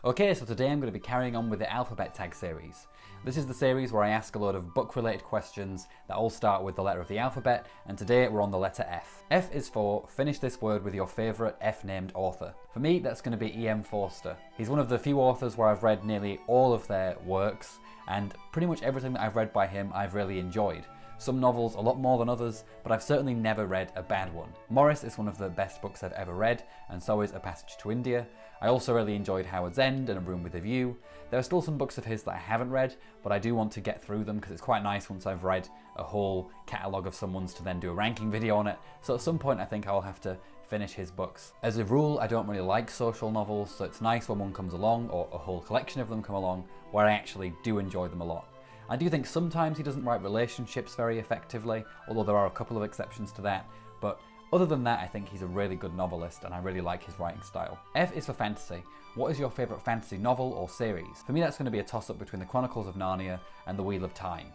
Okay, so today I'm going to be carrying on with the alphabet tag series. This is the series where I ask a load of book-related questions that all start with the letter of the alphabet, and today we're on the letter F. F is for finish this word with your favourite F-named author. For me, that's going to be E.M. Forster. He's one of the few authors where I've read nearly all of their works, and pretty much everything that I've read by him I've really enjoyed. Some novels a lot more than others, but I've certainly never read a bad one. Morris is one of the best books I've ever read, and so is A Passage to India. I also really enjoyed Howard's End and A Room with a View. There are still some books of his that I haven't read, but I do want to get through them because it's quite nice once I've read a whole catalogue of someone's to then do a ranking video on it. So at some point I think I'll have to finish his books. As a rule, I don't really like social novels, so it's nice when one comes along, or a whole collection of them come along, where I actually do enjoy them a lot. I do think sometimes he doesn't write relationships very effectively, although there are a couple of exceptions to that, but other than that I think he's a really good novelist and I really like his writing style. F is for fantasy. What is your favourite fantasy novel or series? For me that's going to be a toss-up between The Chronicles of Narnia and The Wheel of Time.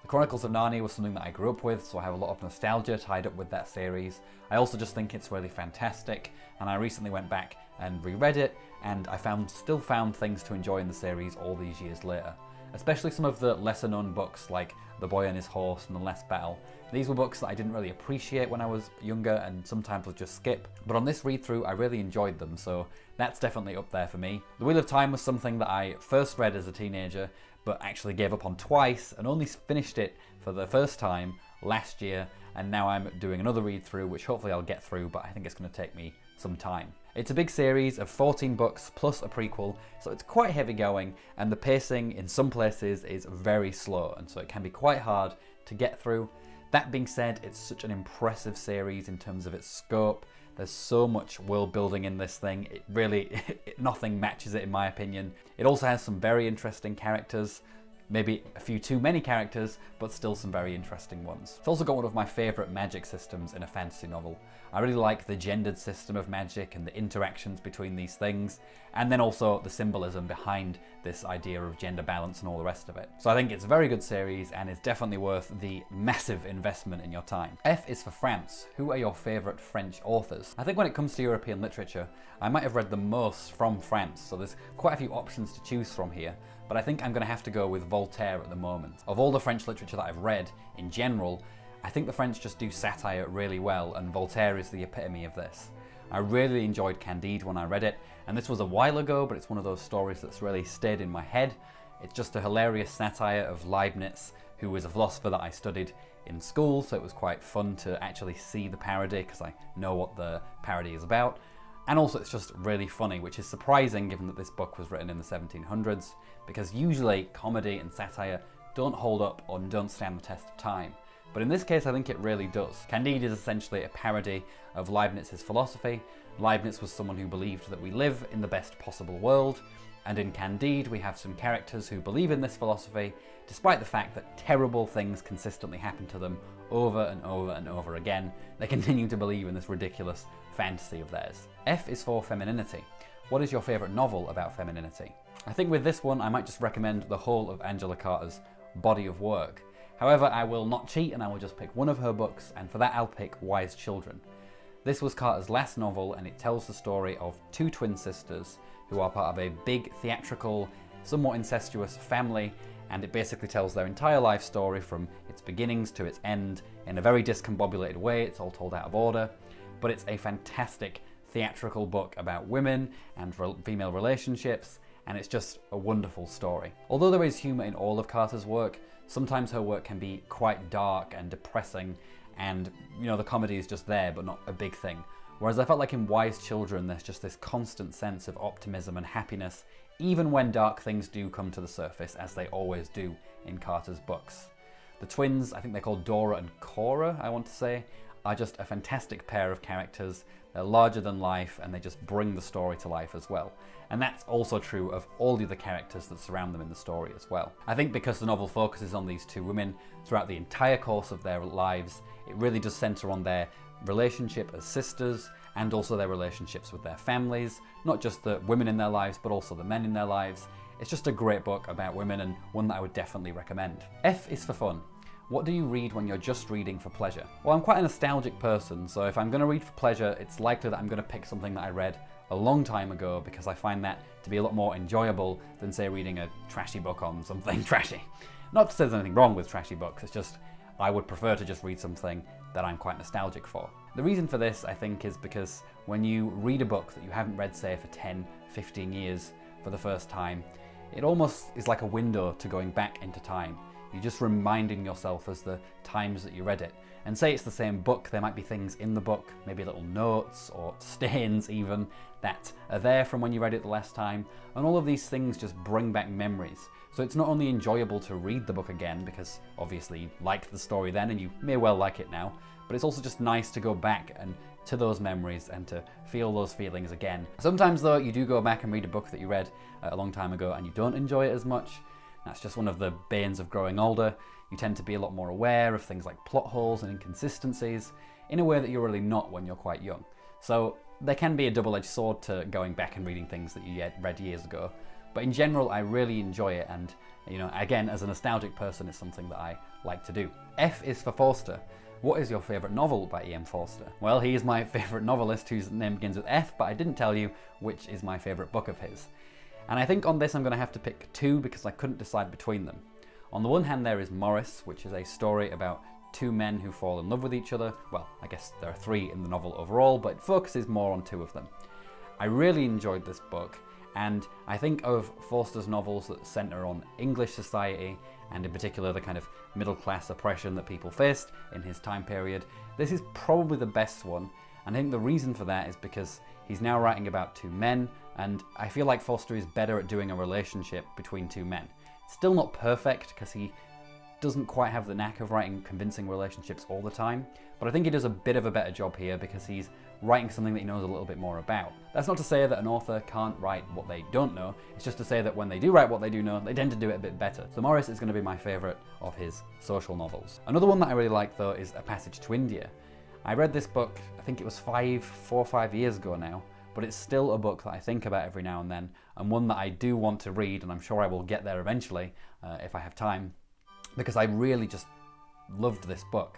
The Chronicles of Narnia was something that I grew up with, so I have a lot of nostalgia tied up with that series. I also just think it's really fantastic, and I recently went back and reread it, and I still found things to enjoy in the series all these years later. Especially some of the lesser known books like The Boy and His Horse and The Last Battle. These were books that I didn't really appreciate when I was younger and sometimes would just skip, but on this read through I really enjoyed them, so that's definitely up there for me. The Wheel of Time was something that I first read as a teenager, but actually gave up on twice and only finished it for the first time last year, and now I'm doing another read through which hopefully I'll get through, but I think it's going to take me some time. It's a big series of 14 books plus a prequel, so it's quite heavy going, and the pacing in some places is very slow, and so it can be quite hard to get through. That being said, it's such an impressive series in terms of its scope. There's so much world building in this thing, it really, nothing matches it in my opinion. It also has some very interesting characters, maybe a few too many characters, but still some very interesting ones. It's also got one of my favourite magic systems in a fantasy novel. I really like the gendered system of magic and the interactions between these things, and then also the symbolism behind this idea of gender balance and all the rest of it. So I think it's a very good series and is definitely worth the massive investment in your time. F is for France. Who are your favourite French authors? I think when it comes to European literature, I might have read the most from France, so there's quite a few options to choose from here, but I think I'm going to have to go with Voltaire at the moment. Of all the French literature that I've read, in general, I think the French just do satire really well, and Voltaire is the epitome of this. I really enjoyed Candide when I read it, and this was a while ago, but it's one of those stories that's really stayed in my head. It's just a hilarious satire of Leibniz, who was a philosopher that I studied in school, so it was quite fun to actually see the parody, because I know what the parody is about. And also it's just really funny, which is surprising given that this book was written in the 1700s, because usually comedy and satire don't hold up or don't stand the test of time. But in this case I think it really does. Candide is essentially a parody of Leibniz's philosophy. Leibniz was someone who believed that we live in the best possible world, and in Candide we have some characters who believe in this philosophy, despite the fact that terrible things consistently happen to them over and over and over again. They continue to believe in this ridiculous fantasy of theirs. F is for femininity. What is your favourite novel about femininity? I think with this one I might just recommend the whole of Angela Carter's body of work. However, I will not cheat and I will just pick one of her books, and for that I'll pick Wise Children. This was Carter's last novel, and it tells the story of two twin sisters who are part of a big theatrical, somewhat incestuous family, and it basically tells their entire life story from its beginnings to its end in a very discombobulated way. It's all told out of order, but it's a fantastic theatrical book about women and female relationships, and it's just a wonderful story. Although there is humour in all of Carter's work, sometimes her work can be quite dark and depressing, and the comedy is just there but not a big thing. Whereas I felt like in Wise Children there's just this constant sense of optimism and happiness, even when dark things do come to the surface, as they always do in Carter's books. The twins, I think they're called Dora and Cora, I want to say, are just a fantastic pair of characters. They're larger than life and they just bring the story to life as well. And that's also true of all the other characters that surround them in the story as well. I think because the novel focuses on these two women throughout the entire course of their lives, it really does centre on their relationship as sisters and also their relationships with their families, not just the women in their lives but also the men in their lives. It's just a great book about women and one that I would definitely recommend. F is for fun. What do you read when you're just reading for pleasure? Well, I'm quite a nostalgic person, so if I'm going to read for pleasure, it's likely that I'm going to pick something that I read a long time ago because I find that to be a lot more enjoyable than, say, reading a trashy book on something trashy. Not to say there's anything wrong with trashy books, it's just I would prefer to just read something that I'm quite nostalgic for. The reason for this, I think, is because when you read a book that you haven't read, say, for 10, 15 years for the first time, it almost is like a window to going back into time. You're just reminding yourself as the times that you read it. And say it's the same book, there might be things in the book, maybe little notes or stains even, that are there from when you read it the last time. And all of these things just bring back memories. So it's not only enjoyable to read the book again, because obviously you liked the story then and you may well like it now, but it's also just nice to go back and to those memories and to feel those feelings again. Sometimes though, you do go back and read a book that you read a long time ago and you don't enjoy it as much. That's just one of the banes of growing older. You tend to be a lot more aware of things like plot holes and inconsistencies in a way that you're really not when you're quite young. So there can be a double-edged sword to going back and reading things that you read years ago. But in general, I really enjoy it, and again, as a nostalgic person, it's something that I like to do. F is for Forster. What is your favourite novel by E.M. Forster? Well, he is my favourite novelist whose name begins with F, but I didn't tell you which is my favourite book of his. And I think on this I'm going to have to pick two because I couldn't decide between them. On the one hand, there is Morris, which is a story about two men who fall in love with each other. Well, I guess there are three in the novel overall, but it focuses more on two of them. I really enjoyed this book, and I think of Forster's novels that centre on English society, and in particular the kind of middle-class oppression that people faced in his time period. This is probably the best one, and I think the reason for that is because he's now writing about two men, and I feel like Forster is better at doing a relationship between two men. Still not perfect, because he doesn't quite have the knack of writing convincing relationships all the time, but I think he does a bit of a better job here because he's writing something that he knows a little bit more about. That's not to say that an author can't write what they don't know, it's just to say that when they do write what they do know, they tend to do it a bit better. So Morris is going to be my favourite of his social novels. Another one that I really like though is A Passage to India. I read this book, I think it was 4 or 5 years ago now, but it's still a book that I think about every now and then, and one that I do want to read, and I'm sure I will get there eventually if I have time, because I really just loved this book.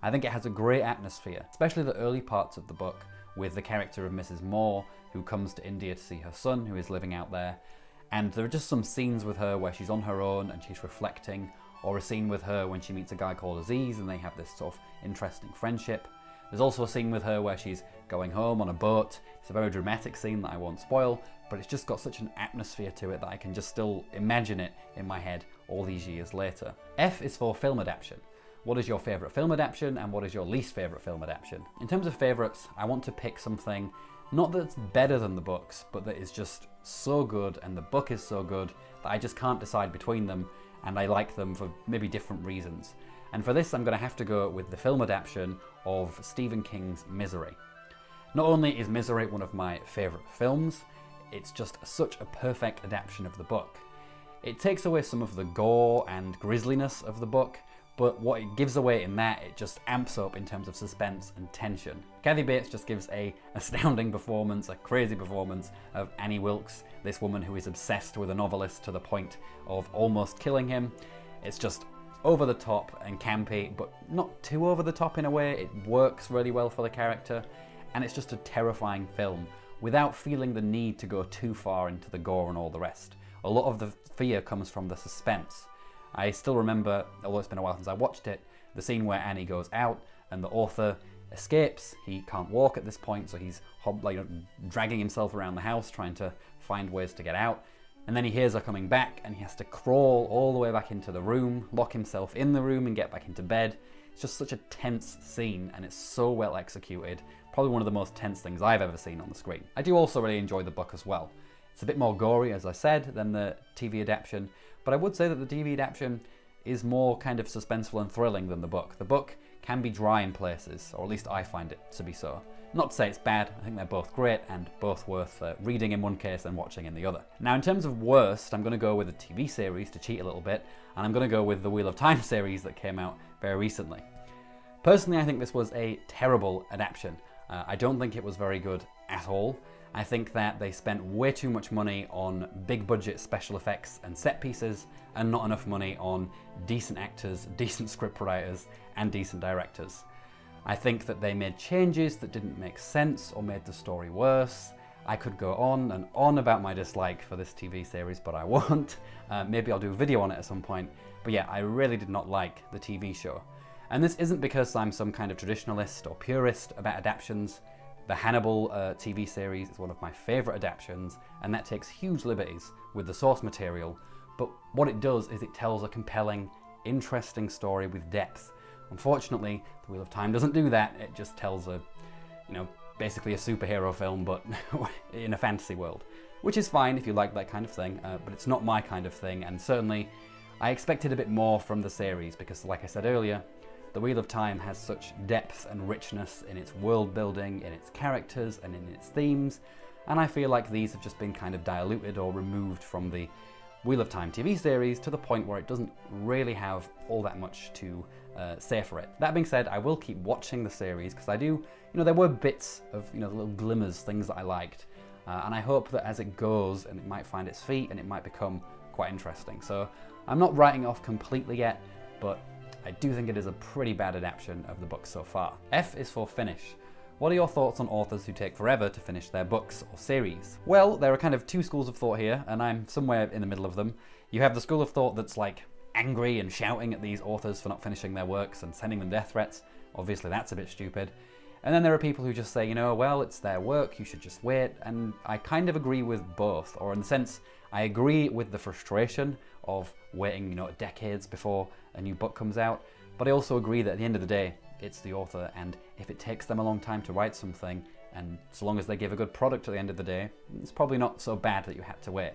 I think it has a great atmosphere, especially the early parts of the book with the character of Mrs. Moore, who comes to India to see her son who is living out there. And there are just some scenes with her where she's on her own and she's reflecting, or a scene with her when she meets a guy called Aziz and they have this sort of interesting friendship. There's also a scene with her where she's going home on a boat. It's a very dramatic scene that I won't spoil, but it's just got such an atmosphere to it that I can just still imagine it in my head all these years later. F is for film adaptation. What is your favourite film adaptation and what is your least favourite film adaptation? In terms of favourites, I want to pick something not that's better than the books, but that is just so good and the book is so good that I just can't decide between them, and I like them for maybe different reasons. And for this, I'm going to have to go with the film adaptation of Stephen King's Misery. Not only is Misery one of my favourite films, it's just such a perfect adaptation of the book. It takes away some of the gore and grisliness of the book, but what it gives away in that, it just amps up in terms of suspense and tension. Kathy Bates just gives an astounding performance, a crazy performance of Annie Wilkes, this woman who is obsessed with a novelist to the point of almost killing him. It's just over the top and campy, but not too over the top in a way. It works really well for the character, and it's just a terrifying film without feeling the need to go too far into the gore and all the rest. A lot of the fear comes from the suspense. I still remember, although it's been a while since I watched it, the scene where Annie goes out and the author escapes. He can't walk at this point, so he's dragging himself around the house trying to find ways to get out. And then he hears her coming back and he has to crawl all the way back into the room, lock himself in the room and get back into bed. It's just such a tense scene and it's so well executed. Probably one of the most tense things I've ever seen on the screen. I do also really enjoy the book as well. It's a bit more gory, as I said, than the TV adaptation, but I would say that the TV adaptation is more kind of suspenseful and thrilling than the book. The book can be dry in places, or at least I find it to be so. Not to say it's bad, I think they're both great and both worth reading in one case and watching in the other. Now in terms of worst, I'm going to go with a TV series to cheat a little bit, and I'm going to go with the Wheel of Time series that came out very recently. Personally, I think this was a terrible adaptation. I don't think it was very good at all. I think that they spent way too much money on big budget special effects and set pieces and not enough money on decent actors, decent script writers and decent directors. I think that they made changes that didn't make sense or made the story worse. I could go on and on about my dislike for this TV series, but I won't. Maybe I'll do a video on it at some point. But yeah, I really did not like the TV show. And this isn't because I'm some kind of traditionalist or purist about adaptations. The Hannibal TV series is one of my favourite adaptations, and that takes huge liberties with the source material. But what it does is it tells a compelling, interesting story with depth. Unfortunately, The Wheel of Time doesn't do that. It just tells a, basically a superhero film, but in a fantasy world. Which is fine if you like that kind of thing, but it's not my kind of thing, and certainly I expected a bit more from the series because, like I said earlier, The Wheel of Time has such depth and richness in its world building, in its characters, and in its themes, and I feel like these have just been kind of diluted or removed from the Wheel of Time TV series to the point where it doesn't really have all that much to say for it. That being said, I will keep watching the series because I do, there were bits of, the little glimmers, things that I liked, and I hope that as it goes, and it might find its feet and it might become quite interesting. So I'm not writing it off completely yet, but I do think it is a pretty bad adaptation of the book so far. F is for Finnish. What are your thoughts on authors who take forever to finish their books or series? Well, there are kind of two schools of thought here, and I'm somewhere in the middle of them. You have the school of thought that's like angry and shouting at these authors for not finishing their works and sending them death threats. Obviously that's a bit stupid. And then there are people who just say, well, it's their work, you should just wait. And I kind of agree with both, or in the sense, I agree with the frustration of waiting, decades before a new book comes out. But I also agree that at the end of the day, it's the author, and if it takes them a long time to write something, and so long as they give a good product at the end of the day, it's probably not so bad that you had to wait.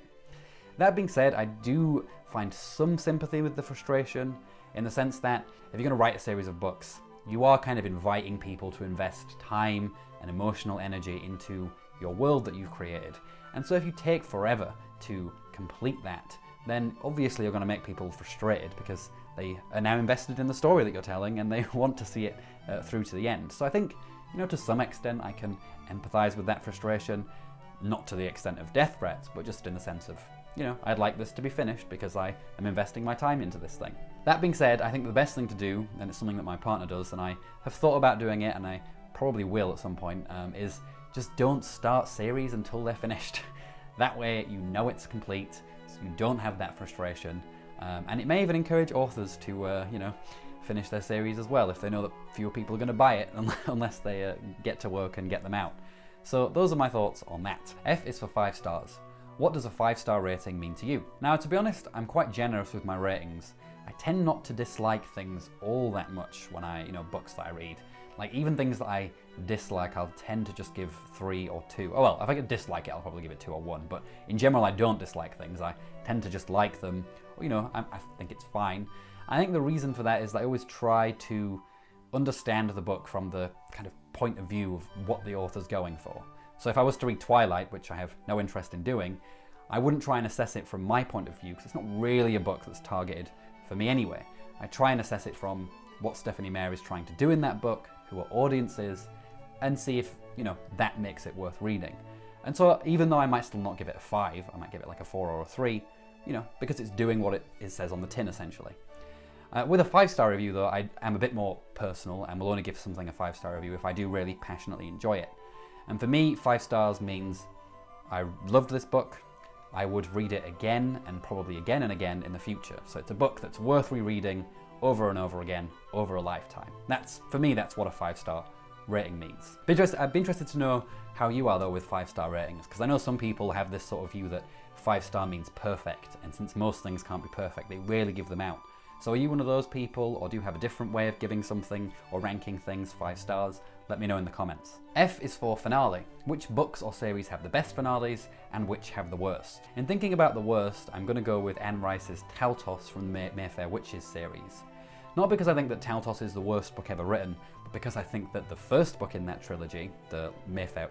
That being said, I do find some sympathy with the frustration, in the sense that if you're going to write a series of books, you are kind of inviting people to invest time and emotional energy into your world that you've created. And so if you take forever to complete that, then obviously you're going to make people frustrated because they are now invested in the story that you're telling and they want to see it through to the end. So I think, to some extent I can empathise with that frustration, not to the extent of death threats, but just in the sense of, I'd like this to be finished because I am investing my time into this thing. That being said, I think the best thing to do, and it's something that my partner does, and I have thought about doing it, and I probably will at some point, is just don't start series until they're finished. That way it's complete, so you don't have that frustration. And it may even encourage authors to, finish their series as well if they know that fewer people are going to buy it unless they get to work and get them out. So those are my thoughts on that. F is for 5 stars. What does a 5-star rating mean to you? Now, to be honest, I'm quite generous with my ratings. I tend not to dislike things all that much when books that I read. Like, even things that I dislike, I'll tend to just give 3 or 2. Oh well, if I could dislike it, I'll probably give it 2 or 1. But in general, I don't dislike things. I tend to just like them. I think it's fine. I think the reason for that is that I always try to understand the book from the kind of point of view of what the author's going for. So if I was to read Twilight, which I have no interest in doing, I wouldn't try and assess it from my point of view, because it's not really a book that's targeted for me anyway. I try and assess it from what Stephanie Meyer is trying to do in that book, who her audience is, and see if, that makes it worth reading. And so even though I might still not give it a 5, I might give it like a 4 or a 3, because it's doing what it says on the tin, essentially. With a 5-star review, though, I am a bit more personal and will only give something a 5-star review if I do really passionately enjoy it. And for me, 5 stars means I loved this book, I would read it again and probably again and again in the future. So it's a book that's worth rereading over and over again over a lifetime. For me, that's what a 5-star rating means. I'd be interested to know how you are though with 5-star ratings, because I know some people have this sort of view that 5-star means perfect, and since most things can't be perfect, they rarely give them out. So are you one of those people, or do you have a different way of giving something or ranking things 5 stars? Let me know in the comments. F is for finale. Which books or series have the best finales and which have the worst? In thinking about the worst, I'm going to go with Anne Rice's Taltos from the Mayfair Witches series. Not because I think that Taltos is the worst book ever written, but because I think that the first book in that trilogy, The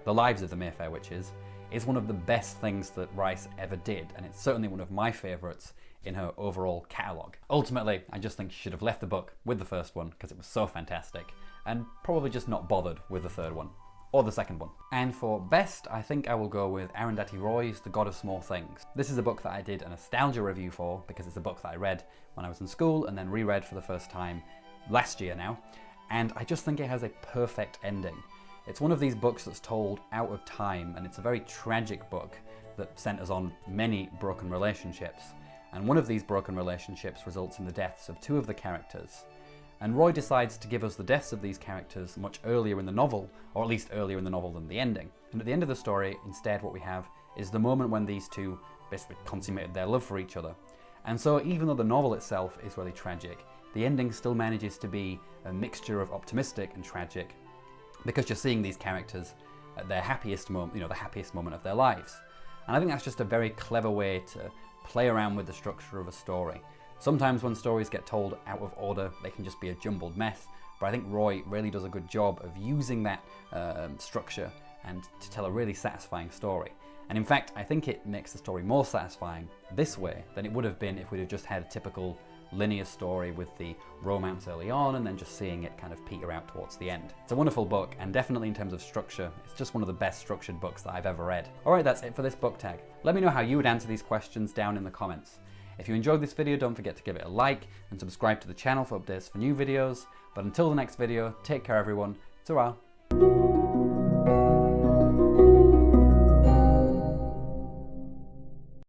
Lives of the Mayfair Witches, is one of the best things that Rice ever did, and it's certainly one of my favourites in her overall catalogue. Ultimately, I just think she should have left the book with the first one because it was so fantastic, and probably just not bothered with the third one, or the second one. And for best, I think I will go with Arundhati Roy's The God of Small Things. This is a book that I did a nostalgia review for because it's a book that I read when I was in school and then reread for the first time last year now, and I just think it has a perfect ending. It's one of these books that's told out of time, and it's a very tragic book that centers on many broken relationships. And one of these broken relationships results in the deaths of two of the characters. And Roy decides to give us the deaths of these characters much earlier in the novel, or at least earlier in the novel than the ending. And at the end of the story, instead what we have is the moment when these two basically consummated their love for each other. And so even though the novel itself is really tragic, the ending still manages to be a mixture of optimistic and tragic, because you're seeing these characters at their happiest moment, the happiest moment of their lives. And I think that's just a very clever way to play around with the structure of a story. Sometimes when stories get told out of order, they can just be a jumbled mess, but I think Roy really does a good job of using that structure and to tell a really satisfying story. And in fact, I think it makes the story more satisfying this way than it would have been if we'd have just had a typical linear story with the romance early on and then just seeing it kind of peter out towards the end. It's a wonderful book, and definitely in terms of structure, it's just one of the best structured books that I've ever read. Alright, that's it for this book tag. Let me know how you would answer these questions down in the comments. If you enjoyed this video, don't forget to give it a like and subscribe to the channel for updates for new videos. But until the next video, take care everyone. Ta-ra!